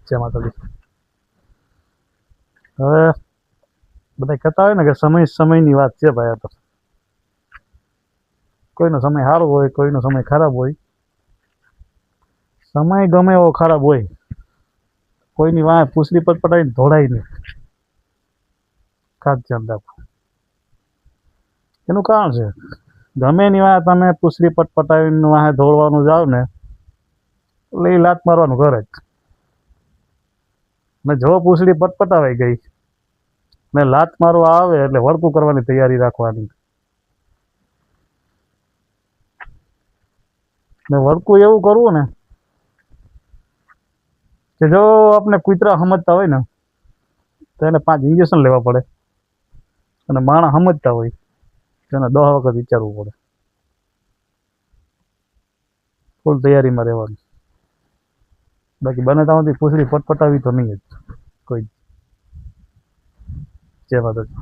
જય માતાજી. હવે બધા કહેતા હોય ને કે સમય સમયની વાત છે ભાઈ. આ તો કોઈનો સમય સારો હોય, કોઈનો સમય ખરાબ હોય. સમય ગમે એવો ખરાબ હોય, કોઈની વાંહે પૂછડી પટપટાઈને ધોડાય નહીં. ખાસ ધ્યાન રાખો. એનું કારણ છે, ગમે એની વાંહે તમે પૂછડી પટપટાવીને વાંહે ધોળવાનું જાવ ને એટલે એ લાત મારવાનું ઘરે જ. ને જો પૂછડી પટપટાવાઈ ગઈ ને લાત મારવા આવે એટલે વળકું કરવાની તૈયારી રાખવાની. ને વળકું એવું કરવું ને કે જો આપણે કૂતરા સમજતા હોય ને તો એને 5 ઇન્જેક્શન લેવા પડે, અને માણસ સમજતા હોય તો એને 10 વખત વિચારવું પડે. ફૂલ તૈયારીમાં રહેવાનું. બાકી બને ત્યાં સુધી પૂછડી પટપટાવી તો નહીં જ કોઈ. જય માતાજી.